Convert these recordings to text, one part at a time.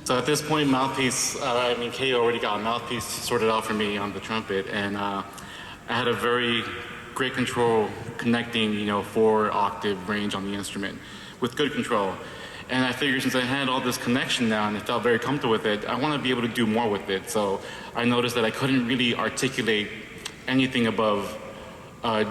So at this point, Mouthpiece, Kay already got Mouthpiece sorted out for me on the trumpet, and I had a very great control connecting, 4-octave range on the instrument with good control. And I figured since I had all this connection now and I felt very comfortable with it, I want to be able to do more with it. So I noticed that I couldn't really articulate anything above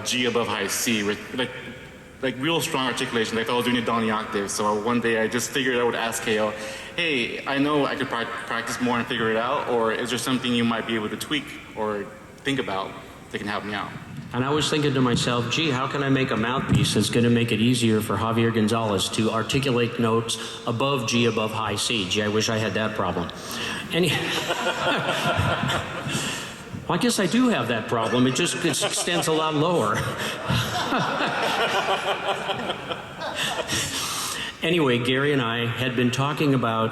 G above high C, like real strong articulation, like I was doing it down the octave. So one day I just figured I would ask KO, hey, I know I could practice more and figure it out, or is there something you might be able to tweak or think about that can help me out? And I was thinking to myself, gee, how can I make a mouthpiece that's going to make it easier for Javier Gonzalez to articulate notes above G above high C? Gee, I wish I had that problem. Well, I guess I do have that problem. It just extends a lot lower. Anyway, Gary and I had been talking about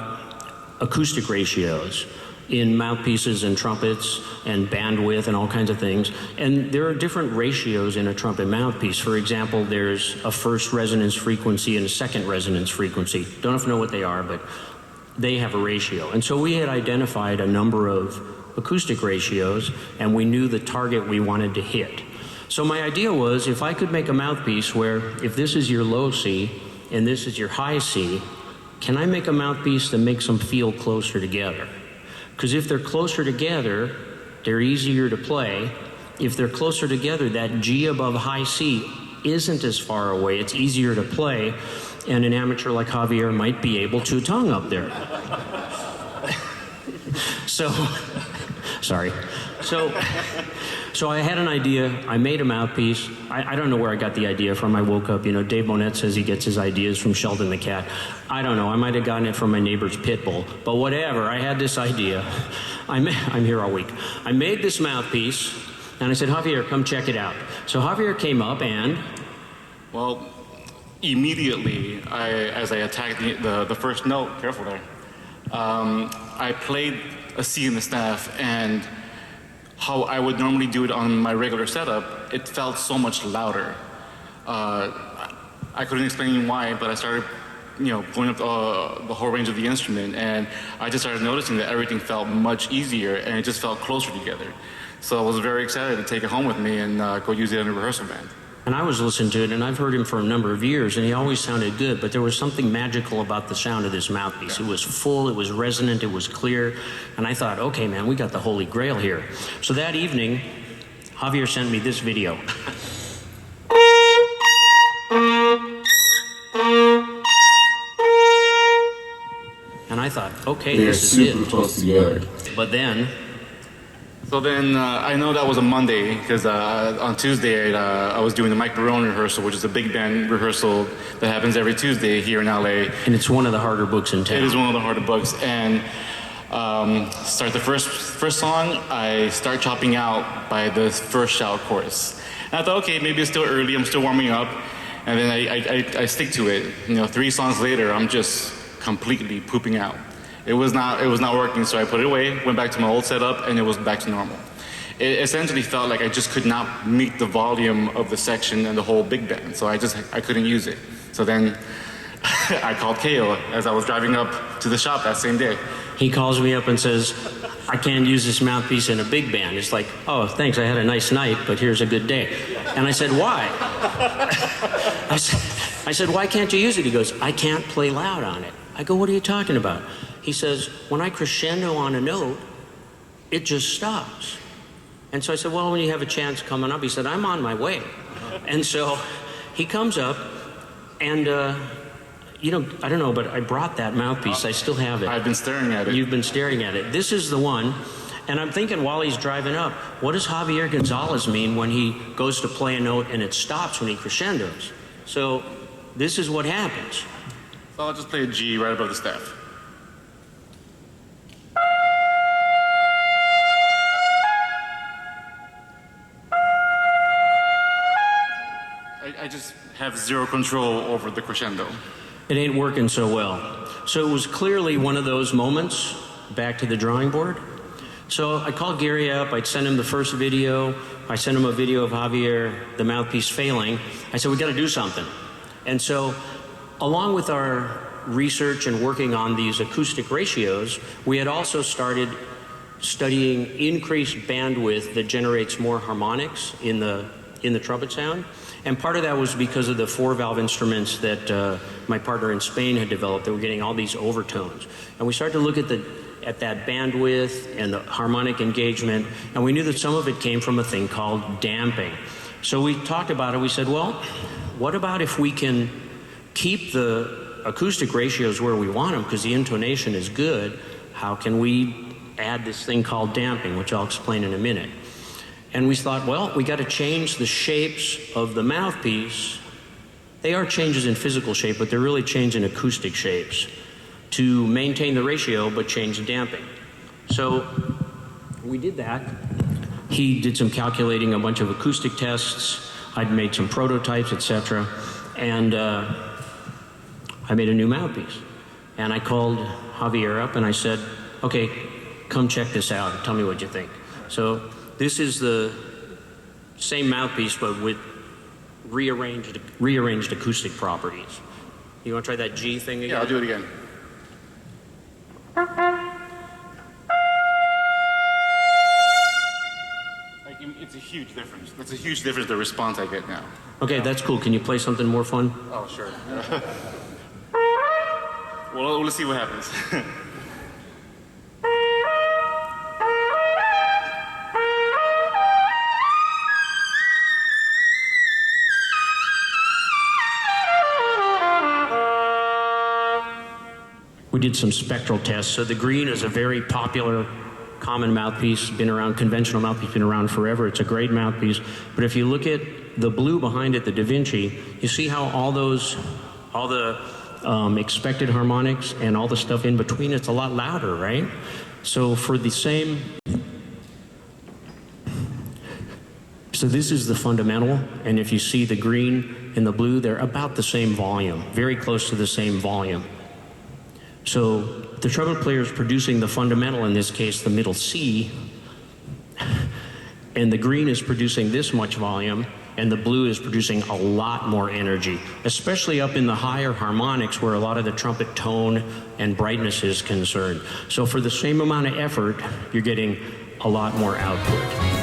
acoustic ratios in mouthpieces and trumpets and bandwidth and all kinds of things. And there are different ratios in a trumpet mouthpiece. For example, there's a first resonance frequency and a second resonance frequency. Don't know what they are, but they have a ratio. And so we had identified a number of acoustic ratios, and we knew the target we wanted to hit. So my idea was, if I could make a mouthpiece where if this is your low C and this is your high C, can I make a mouthpiece that makes them feel closer together? Because if they're closer together, they're easier to play. If they're closer together, that G above high C isn't as far away. It's easier to play, and an amateur like Javier might be able to tongue up there. So I had an idea. I made a mouthpiece. I don't know where I got the idea from. I woke up, Dave Monette says he gets his ideas from Sheldon the cat. I don't know. I might have gotten it from my neighbor's pit bull. But whatever, I had this idea. I'm here all week. I made this mouthpiece, and I said, Javier, come check it out. So Javier came up and... Well, immediately, as I attacked the first note, careful there, I played a C in the staff, and how I would normally do it on my regular setup, it felt so much louder. I couldn't explain why, but I started, pulling up the whole range of the instrument, and I just started noticing that everything felt much easier, and it just felt closer together. So I was very excited to take it home with me and go use it in a rehearsal band. And I was listening to it, and I've heard him for a number of years, and he always sounded good, but there was something magical about the sound of this mouthpiece. It was full, it was resonant, it was clear, and I thought, okay, man, we got the holy grail here. So that evening, Javier sent me this video. And I thought, okay, this is super close together. But then... So then I know that was a Monday, because on Tuesday I was doing the Mike Barone rehearsal, which is a big band rehearsal that happens every Tuesday here in LA. And it's one of the harder books in town. It is one of the harder books. And start the first song, I start chopping out by the first shout chorus. And I thought, okay, maybe it's still early, I'm still warming up. And then I stick to it. 3 songs later, I'm just completely pooping out. It was not working, so I put it away, went back to my old setup, and it was back to normal. It essentially felt like I just could not meet the volume of the section and the whole big band, so I couldn't use it. So then I called KO as I was driving up to the shop that same day. He calls me up and says, I can't use this mouthpiece in a big band. It's like, oh, thanks, I had a nice night, but here's a good day. And I said, why? I said, why can't you use it? He goes, I can't play loud on it. I go, what are you talking about? He says, when I crescendo on a note, it just stops. And so I said, well, when you have a chance coming up, he said, I'm on my way. And so he comes up, and, I don't know, but I brought that mouthpiece. I still have it. I've been staring at it. You've been staring at it. This is the one. And I'm thinking while he's driving up, what does Javier Gonzalez mean when he goes to play a note and it stops when he crescendos? So this is what happens. So I'll just play a G right above the staff. I just have zero control over the crescendo. It ain't working so well. So it was clearly one of those moments, back to the drawing board. So I called Gary up, I'd sent him the first video, I sent him a video of Javier, the mouthpiece failing. I said, we gotta do something. And so, along with our research and working on these acoustic ratios, we had also started studying increased bandwidth that generates more harmonics in the trumpet sound. And part of that was because of the 4-valve instruments that my partner in Spain had developed. They were getting all these overtones. And we started to look at that bandwidth and the harmonic engagement, and we knew that some of it came from a thing called damping. So we talked about it. We said, well, what about if we can keep the acoustic ratios where we want them because the intonation is good? How can we add this thing called damping, which I'll explain in a minute? And we thought, well, we got to change the shapes of the mouthpiece. They are changes in physical shape, but they're really change in acoustic shapes to maintain the ratio but change the damping. So we did that. He did some calculating, a bunch of acoustic tests. I'd made some prototypes, etc. And I made a new mouthpiece. And I called Javier up and I said, okay, come check this out and tell me what you think. So this is the same mouthpiece, but with rearranged acoustic properties. You want to try that G thing again? Yeah, I'll do it again. It's a huge difference. That's a huge difference, the response I get now. Okay, that's cool. Can you play something more fun? Oh, sure. Well, let's see what happens. We did some spectral tests. So the green is a very popular common mouthpiece, been around, conventional mouthpiece, been around forever. It's a great mouthpiece. But if you look at the blue behind it, the DaVinci, you see how all the expected harmonics and all the stuff in between, it's a lot louder, right? So for the same, so this is the fundamental, and if you see the green and the blue, they're about the same volume, very close to the same volume. So the trumpet player is producing the fundamental, in this case the middle C, and the green is producing this much volume, and the blue is producing a lot more energy, especially up in the higher harmonics where a lot of the trumpet tone and brightness is concerned. So for the same amount of effort, you're getting a lot more output.